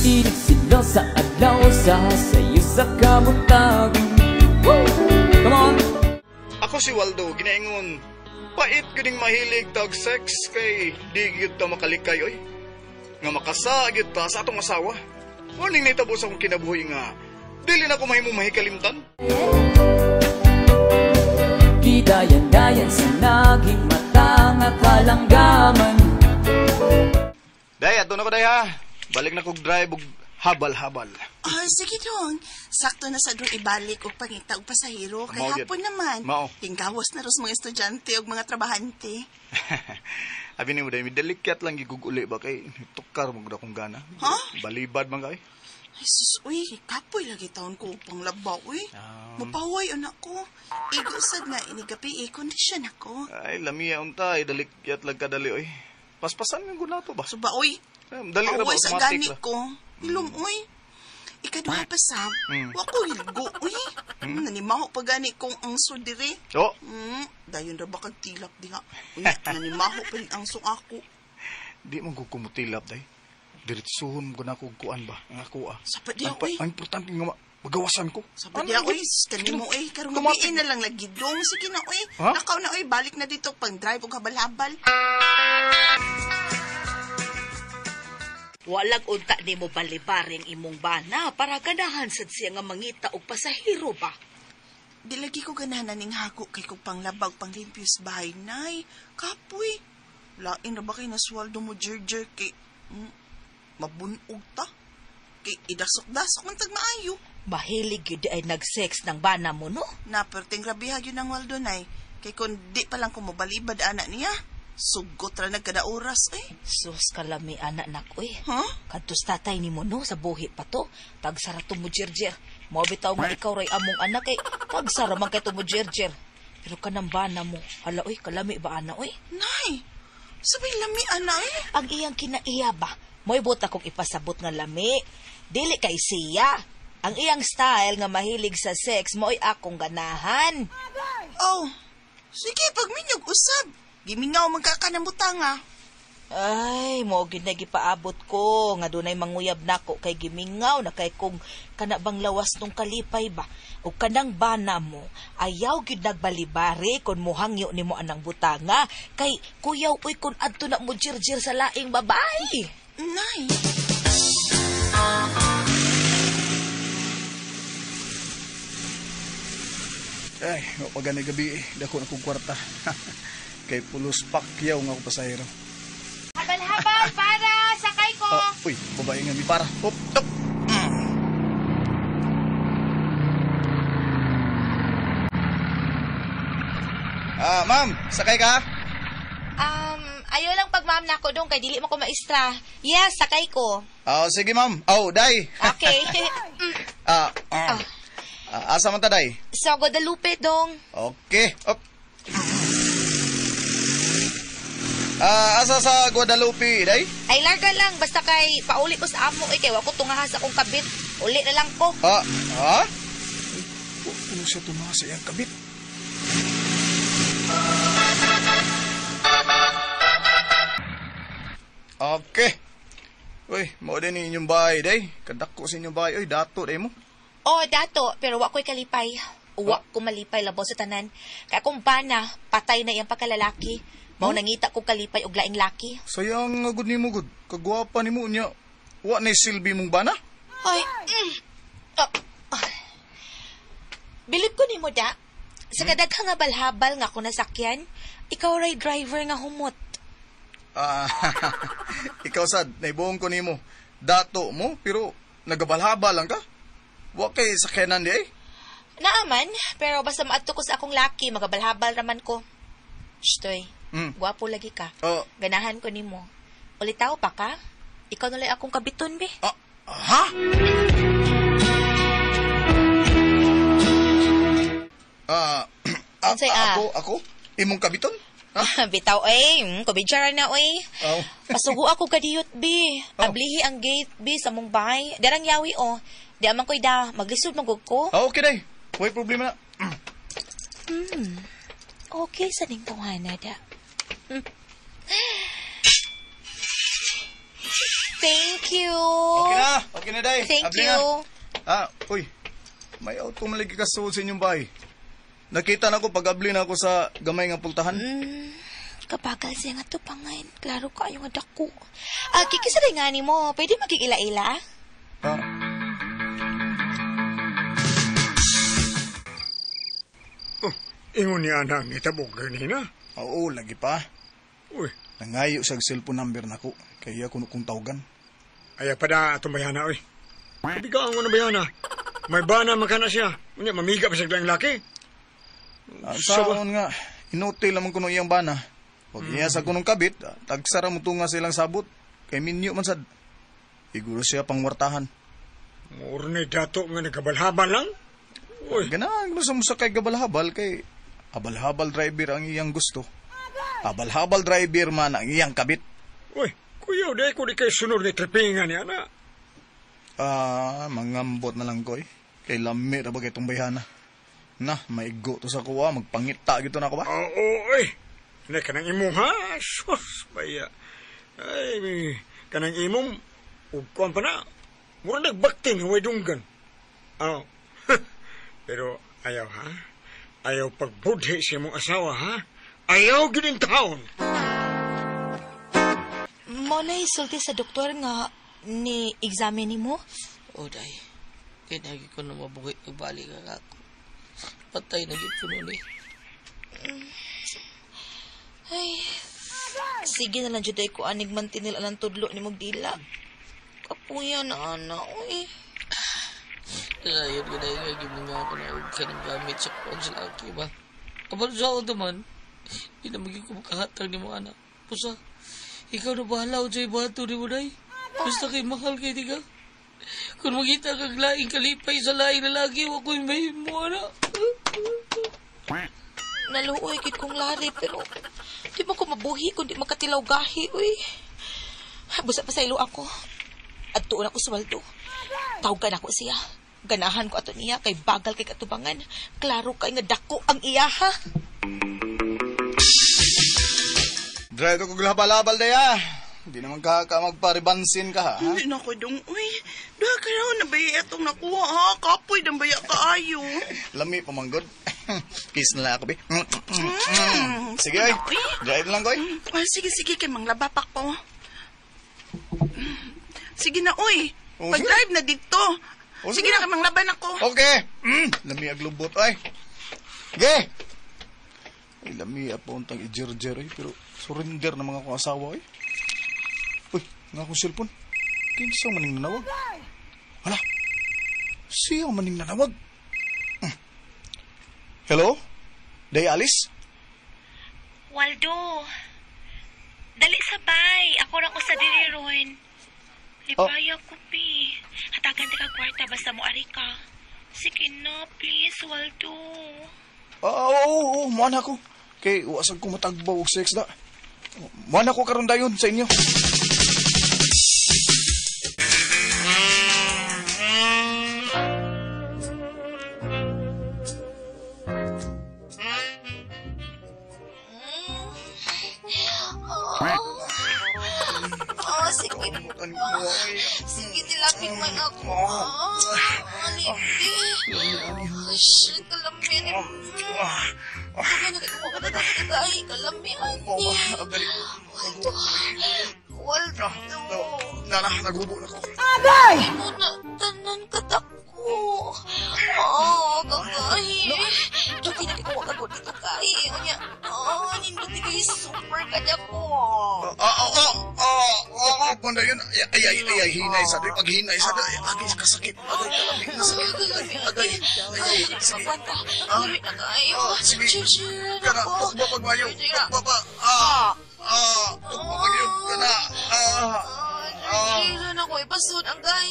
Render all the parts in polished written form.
Inig sa adlaw sa sayo sa kabutang. Come on! Ako si Waldo, ginaingon. Pait gining mahilig tag sex kay di gyud ta makalikay oy. Nga makasa gyud ta sa atong asawa. Warning nitabo sa akong kinabuhi nga dili na ko mahimong mahikalimtan. Gidayan-dayan sa naging mata nga kalanggaman. Day, ato na ko day ha. Balik na kog drive og habal-habal. Oh, sige dong. Sakto na sa doon ibalik o pangita og pasahero. Kay Mao, hapon naman. Mao. Tinggawas na ros mga estudyante o mga trabahante. Abi ni mo day, midalikyat lang giguguli ba kay tukar mo gud akong gana. Ha? Balibad man kay. Ay sus, uy, kapoy lagi taon ko upang labaw, uy. Mapaway anak ko. Igusad nga inigapi kondisyon ako. Ay, lamiya unta, dalikyat lang kadali oy. Paspasan mo gud nato ba? Suba, uy. Dali ra ba Away sa automatic gani ra. ko. Ilom, uy. Ikaduha pa sab. Wako hilgo, uy. Nanimaho pa gani kong ang sudiri. Oh, Dayon ra ba kag tilap diha. Uy, nanimaho pa rin ang ako. di man ko kumutilap day. Diretsuhon ko na kong kuan ba? Ang ako Sapat diha, uy. Ang importante nga magawasan ko. Sabi niya, uy, kanimo, uy, karong gabiin na lang lagi dong. Sige na, uy. Ha? Nakaw na, uy, balik na dito pang drive o habal-habal. Walag unta ni mo balibaring imong bana para ganahan sad siya nga mangita og pasahero ba? Di lagi ko ganahan ning hako kay kong panglabag panglimpyo sa bahay, nay. Kapoy. Lain na ba kay naswaldo mo jerjer kay... mabunog ta? Kay idasok-dasok man tag maayo. Mahilig yun ay nag-sex ng bana mo, no? Naperting rabihag yun ang Waldo, nay. Kay kung di pa lang kumabalibad anak niya, sugot ra nagkada oras, eh. Sus, kalami anak nakoy. Ha? Kadtos tatay ni mo, no? Sa buhi pa to. Tagsara to mo, Jerjer. Mo bitaw nga ikaw ray among anak, eh. Tagsara man kay to mo, Jerjer. Pero kanang bana mo, hala, oy, kalami ba, ana, oy? Nay, sabay lami, ana, eh. Ang iyang kinaiya ba? Mo'y buta kong ipasabot nga lami. Dili kay siya. Ang iyang style nga mahilig sa sex, mo'y akong ganahan. Oh, sige, pagminyog usab. Gimingaw magkakanambutanga. Ay, mo ginagipaabot ko. Nga dunay manguyab nako kay gimingaw na kay kung kanabang lawas nung kalipay ba. O kanang bana mo, ayaw gid nagbalibari kon muhangyo nimo anang butanga. Kay kuyaw uy kon adto na mo jirjir sa laing babae. Nay. Ay, pag ganay gabi dako na kong kwarta. Kay pulos pakyaw nga ako pasahero. Habal-habal para sakay ko. Uy, babae nga mi para. Hop, hop. Ma'am, sakay ka? Ayaw lang pag ma'am nako dong kay dili mo ko maestra. Yes, sakay ko. Sige ma'am. Day. Okay. Asa man ta, day? So, Guadalupe dong. Okay. Hop. Asa sa Guadalupe, day? Ay larga lang basta kay pauli ko sa amo kay wa ko tungahas akong kabit. Uli na lang ko. Ha? Ano siya tumasa yung kabit? Okay. Uy, mo din inyong bahay, day. Kadako sa inyong bahay. Uy, dato, day mo. Oh, dato, pero wa ko'y kalipay. Wa ko malipay labo sa tanan. Kaya kung bana, patay na iyang pagkalalaki. Mao nangita ko kalipay og laing laki. Sayang nga gud nimo gud. Kagwapa nimo nya. Wa ni silbi mong bana? Ay. Bilib ko nimo da. Sa kadaghang nga balhabal nga ako nasakyan, ikaw ray driver nga humot. Ikaw sad, naibuong ko nimo. Dato mo, pero nagabalhaba lang ka. Wa kay sakyanan di ay. Naaman, pero basta maadto ko sa akong laki, magabalhabal raman ko. Shtoy, guwapo lagi ka. Ganahan ko nimo. Ulitaw pa ka? Ikaw na lang akong kabiton, be. Ha? Ako? Imong kabiton? Bitaw, kubidyara na, oy. Pasugo ako kadiyot, be. Ablihi ang gate, be, sa mong bahay. Darang yawi, Di amang ko'y da, maglisod magug ko. Okay, day. Huwag problema na. Okay, sa ning tungana, da. Thank you. Okay na. Okay na, day. Thank Abli you. na. Uy. May auto malagi kasuod sa inyong bahay. Nakita na ko pag-abli na ako sa gamay nga pultahan. Kapagal siya nga to pangain. Klaro ka yung adako. Kikisari nga ni mo. Pwede magkikila-ila? Ingon niya na ngitabog ganina. Oo, lagi pa. Uy, Nangayo sa cellphone number na ko. Kaya kuno kong tawagan. aya pa da atong bayana, oy. Kabigaan ko na bayana. May bana makana siya. Unya, mamiga pa siya lang laki. Saan nga, inutil naman kuno iyang bana. Huwag iya sa kunong kabit, tagsara mo tunga silang sabot. Kay minyo man sad. Siguro siya pangwartahan. Murni dato nga nagkabalhaban lang. Uy, Ganahan mo sa kay gabalhabal kay abal-habal driver ang iyang gusto. Abal-habal driver man ang iyang kabit. uy, kuya, di ko di kayo sunod ni tripingan niya na. Mangambot na lang ko eh. Kay lami na ba kay itong bayhana. Na, maigo to sa kuwa, magpangita gito na ako ba? Oo, uy. Hindi ka nang imong ha? Sus, baya. Ay, kanang imong, ugkuan pa na. Mura nagbakting, huwag dunggan. Oh. Pero ayaw ha? Ayaw pagbudhi siya mong asawa ha? Ayaw gining taon. Molay sulti sa doktor nga ni examine ni mo. O day, kinagi ko na mabuhay ibalik ka ako. Patay na gid ko nun eh. Ay, sige na lang juday ko anig man tinil ang tudlo ni Magdila. Kapuya na ana, uy. Ayun ko dahil nga giminga ako na huwag ka ng gamit sa kuwan sa laki ba. Abal sa ako naman, hindi na magiging ko makahatag ni mga anak. Pusa, ikaw na bahala o dyan bato ni mo day. Basta kay mahal kay di ka. Kung magkita kag laing kalipay sa laing lalaki, wag ko yung may mo anak. Naluoy gid kong lari pero di man ko mabuhi kundi makatilaw gahi, uy. Busa pa sa ilo ako. At tuon ako sa Waldo. Tawagan ako siya. Ganahan ko ato niya kay bagal kay katubangan. Klaro kay nga dako ang iya ha. Dre, ito kong labal-labal daya. Hindi naman ka magparibansin ka ha? Hindi na ko dong, uy. Doha ka raw na baya itong nakuha ha. Kapoy ng baya kaayo. Lami pamanggod. Kiss na lang ako, be. Sige, oy. Drive lang, koy. Sige, kay manglabapak ko. Sige na, uy. Oh, Pag-drive na dito. Oh, Sige sige. na, kay manglaban ako. Okay. Lami aglubot, oy. Ge! Ay, lami po untang i-jer-jer, oy. Pero surrender na mga kong asawa, oy. Uy, nga akong cellphone. Kaya siya maning nanawag. Hala. Siya maning nanawag. Hello? Day Alice? Waldo, dali sabay. Ako ra ko sa diri ron. Lipaya ko, pi. Hatagan ka kwarta basta mo ari ka. Sige na, please, Waldo. Oo, muan ako. Kay wasag ko matagbaw og sex da. Muan ako karon dayon sa inyo. Sige. Sige, tilapin man ako. Alindi. Shit, kalamihan ni kalamihan niya. Waldo. Nagubo na ko. Ano na, tanan katako. Kakahi. Joki na ko makagod ni kakahi. Unya, nindot ni kayo super kanya ko. Panda yun. Ay, hinay sa doy. Pag hinay sa doy, agay kasakit. Agay kalamig na sakit. Agay. Sige. Lamig na kayo. Sige. Chill Kana, ako. tukba pagmayo. Tukba pa. Tukba pagmayo. Kana. Chill ako. Ipasod ang gahi.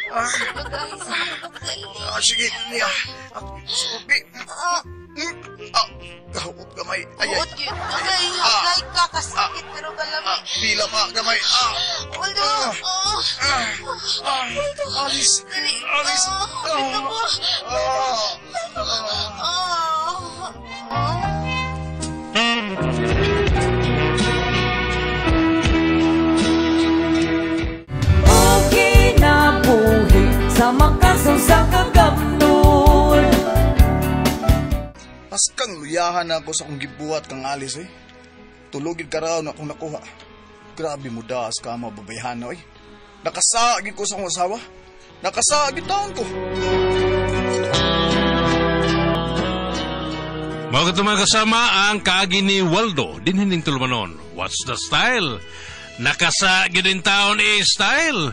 Ipasod ang gahi sa mga pagdali. Sige. Subi. Gahupot gamay. Buot yun. Agay ka. Kasakit pero kalamig. Pila pa gamay. Waldo. Alice. Dali. Alice. Kapit ako. Okay na makasaw sa kagabnon. Paskang luyahan na ako sa kong gibuhat kang alis eh. Tulugid ka raw na akong nakuha. Grabe mo das ka mababayhan na eh. Nakasagid ko sa akong asawa. Nakasagid taon ko. Mga katumang kasama ang kaagi ni Waldo din hining tulumanon. What's the style? Nakasagid din taon style.